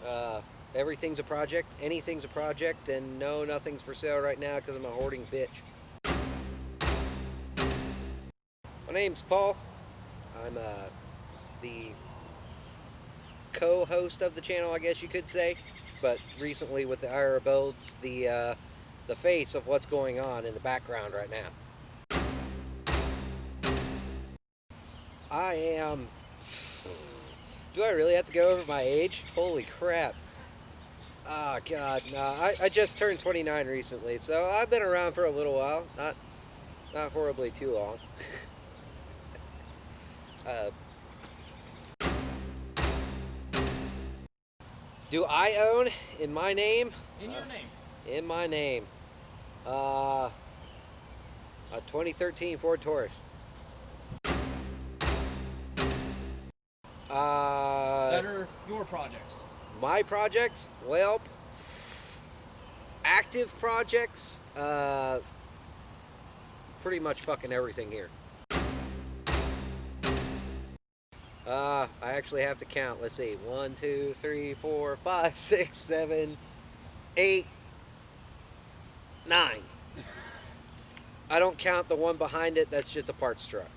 Uh, Everything's a project, anything's a project, and no, nothing's for sale right now because I'm a hoarding bitch. My name's Paul. I'm the co-host of the channel, I guess you could say, but recently with the IRA builds, the face of what's going on in the background right now. I am. Do I really have to go over my age? Holy crap! Oh God, no! I just turned 29 recently, so I've been around for a little while. Not horribly too long. Uh, do I own in my name? In your name. In my name. Uh, a 2013 Ford Taurus. Uh, That are your projects. my projects? Well, active projects. Pretty much fucking everything here. I actually have to count. Let's see. 1, 2, 3, 4, 5, 6, 7, 8, 9. I don't count the one behind it. That's just a parts truck.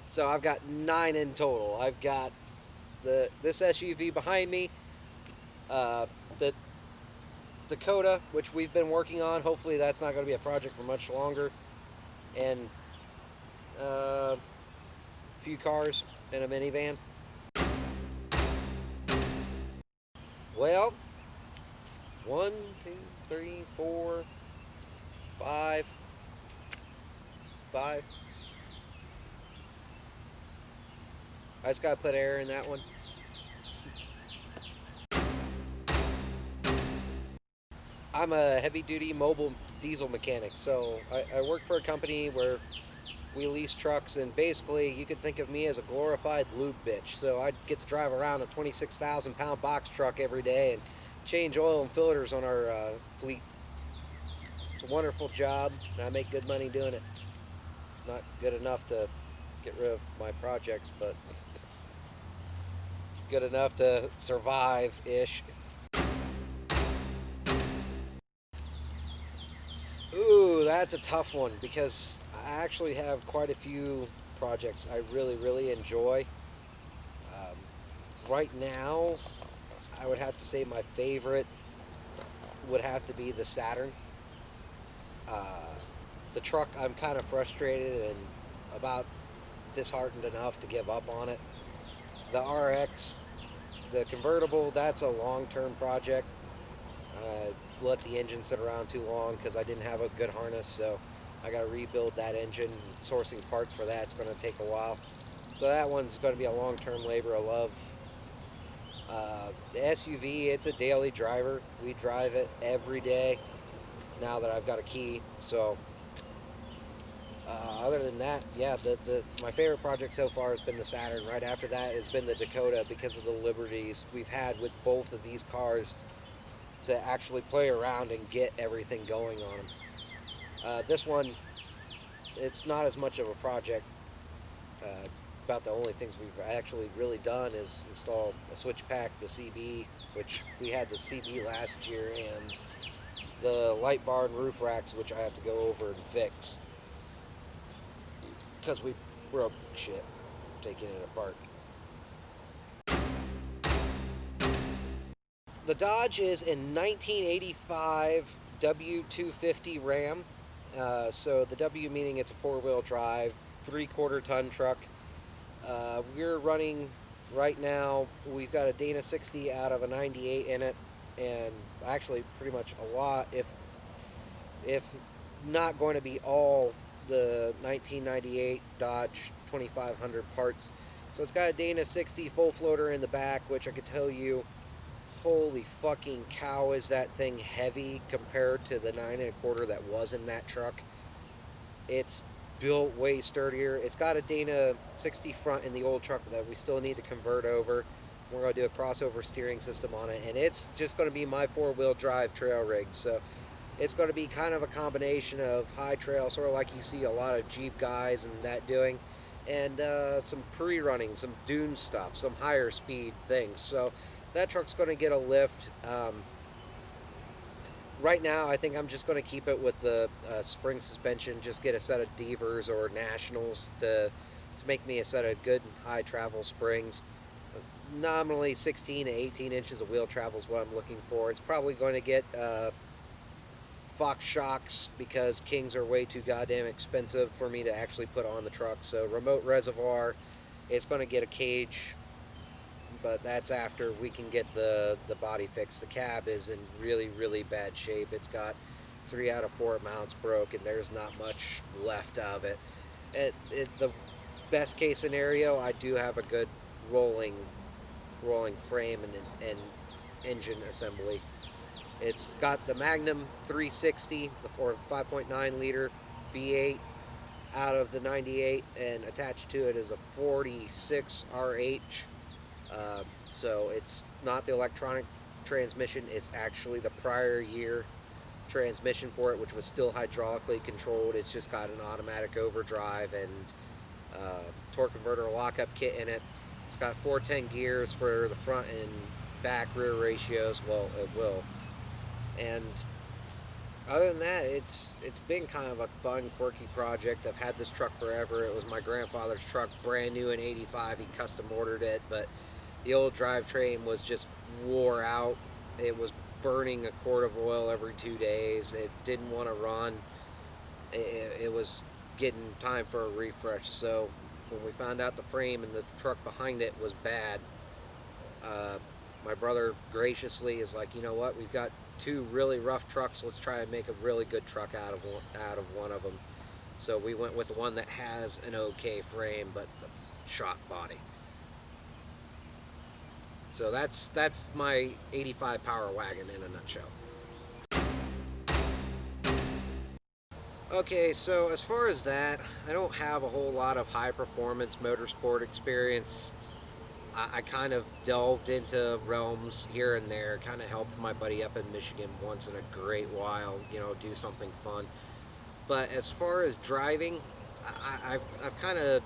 So I've got 9 in total. I've got this SUV behind me, the Dakota, which we've been working on. Hopefully, that's not going to be a project for much longer. And a few cars and a minivan. Well, 1, 2, 3, 4, 5, 5. I just got to put air in that one. I'm a heavy duty mobile diesel mechanic. So I work for a company where we lease trucks, and basically you could think of me as a glorified lube bitch. So I get to drive around a 26,000 pound box truck every day and change oil and filters on our fleet. It's a wonderful job, and I make good money doing it. Not good enough to get rid of my projects, but good enough to survive ish. Ooh, that's a tough one because I actually have quite a few projects I really enjoy. Um, right now, I would have to say my favorite would have to be the Saturn. Uh, the truck, I'm kind of frustrated and about disheartened enough to give up on it. The RX, the convertible, that's a long-term project. Let the engine sit around too long because I didn't have a good harness, so I got to rebuild that engine. Sourcing parts for that's going to take a while. So that one's going to be a long-term labor of love. The SUV, it's a daily driver. We drive it every day now that I've got a key. So other than that, yeah, the my favorite project so far has been the Saturn. Right after that has been the Dakota because of the liberties we've had with both of these cars to actually play around and get everything going on them. This one, it's not as much of a project. About the only things we've actually really done is install a switch pack, the CB, which we had the CB last year, and the light bar and roof racks, which I have to go over and fix because we broke shit taking it apart. The Dodge is a 1985 W250 Ram. So the W meaning it's a four-wheel drive, three-quarter ton truck. We're running right now. We've got a Dana 60 out of a 98 in it, and actually pretty much a lot, if not going to be all the 1998 Dodge 2500 parts. So it's got a Dana 60 full floater in the back, which I could tell you, holy fucking cow, is that thing heavy compared to the 9 1/4 that was in that truck. It's built way sturdier. It's got a Dana 60 front in the old truck that we still need to convert over. We're going to do a crossover steering system on it, and it's just going to be my four-wheel drive trail rig. So it's going to be kind of a combination of high trail, sort of like you see a lot of Jeep guys and that doing, and some pre-running, some dune stuff, some higher speed things. So that truck's going to get a lift. Right now, I think I'm just going to keep it with the spring suspension. Just get a set of Devers or Nationals to make me a set of good high travel springs. Nominally 16 to 18 inches of wheel travel is what I'm looking for. It's probably going to get Fox shocks because Kings are way too goddamn expensive for me to actually put on the truck. So remote reservoir, it's going to get a cage, but that's after we can get the body fixed. The cab is in really bad shape. It's got 3 out of 4 mounts broke, and there's not much left of it. The best case scenario, I do have a good rolling frame and engine assembly. It's got the Magnum 360 or 5.9 liter V8 out of the 98, and attached to it is a 46 RH. So it's not the electronic transmission, it's actually the prior year transmission for it, which was still hydraulically controlled. It's just got an automatic overdrive and torque converter lockup kit in it. It's got 410 gears for the front and back rear ratios. Well, it will. And other than that, it's been kind of a fun, quirky project. I've had this truck forever. It was my grandfather's truck, brand new in '85. He custom ordered it, but the old drivetrain was just wore out. It was burning a quart of oil every 2 days. It didn't want to run. It was getting time for a refresh. So when we found out the frame and the truck behind it was bad, uh, my brother graciously is like, you know what? We've got two really rough trucks. Let's try and make a really good truck out of one of them. So we went with the one that has an okay frame but a shot body. So that's my '85 Power Wagon in a nutshell. Okay, so as far as that, I don't have a whole lot of high performance motorsport experience. I kind of delved into realms here and there, kind of helped my buddy up in Michigan once in a great while, do something fun. But as far as driving, I've kind of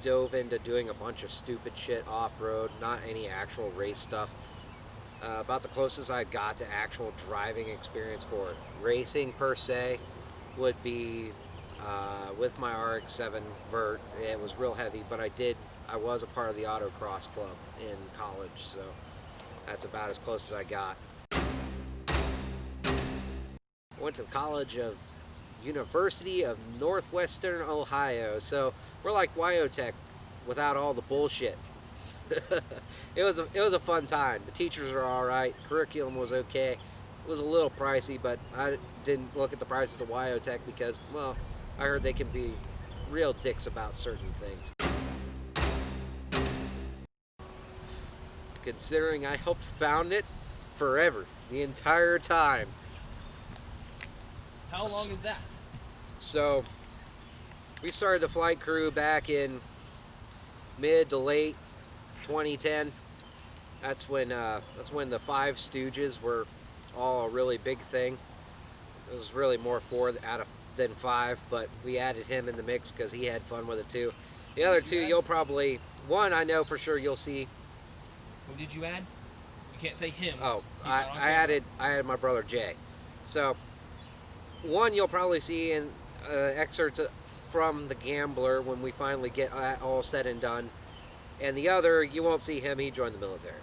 dove into doing a bunch of stupid shit off road, not any actual race stuff. About the closest I got to actual driving experience for racing per se would be with my RX-7 Vert. It was real heavy, but I was a part of the autocross club in college, so that's about as close as I got. Went to college of University of Northwestern Ohio, so we're like Wyotech without all the bullshit. It was a fun time. The teachers are all right. Curriculum was okay. It was a little pricey, but I didn't look at the prices of Wyotech because, well, I heard they can be real dicks about certain things. Considering I helped found it forever, the entire time. How long is that? So we started the flight crew back in mid to late 2010. That's when the Five Stooges were all a really big thing. It was really more four out of than five, but we added him in the mix because he had fun with it too. The other two, you'll probably one I know for sure you'll see. Who did you add? You can't say him. Oh, He's I, not on I camera. added my brother Jay. So one you'll probably see in excerpts from The Gambler when we finally get that all said and done, and the other you won't see him. He joined the military.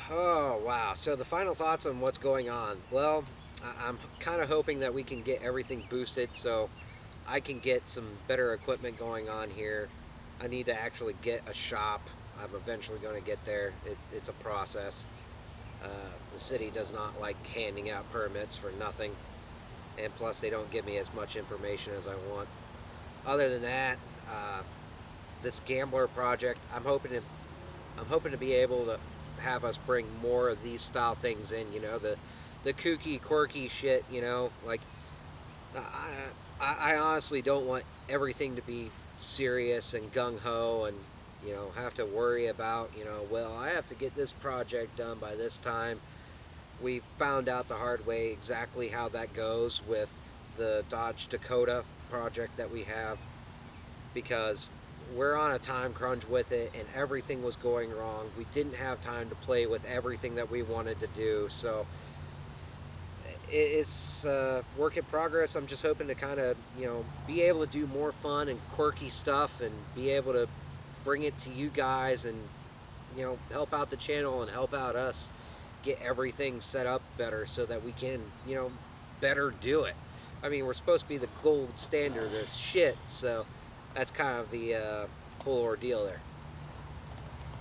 Oh, wow. So the final thoughts on what's going on. Well, I'm kind of hoping that we can get everything boosted so I can get some better equipment going on here. I need to actually get a shop. I'm eventually going to get there. It's a process. Uh, the city does not like handing out permits for nothing, and plus they don't give me as much information as I want. Other than that, uh, this gambler project, I'm hoping to be able to have us bring more of these style things in. The kooky, quirky shit. Like I honestly don't want everything to be serious and gung ho and have to worry about well, I have to get this project done by this time. We found out the hard way exactly how that goes with the Dodge Dakota project that we have because we're on a time crunch with it, and everything was going wrong. We didn't have time to play with everything that we wanted to do, so it's work in progress. I'm just hoping to kind of be able to do more fun and quirky stuff, and be able to bring it to you guys, and help out the channel and help out us get everything set up better so that we can better do it. I mean, we're supposed to be the gold standard of shit, so that's kind of the whole ordeal there.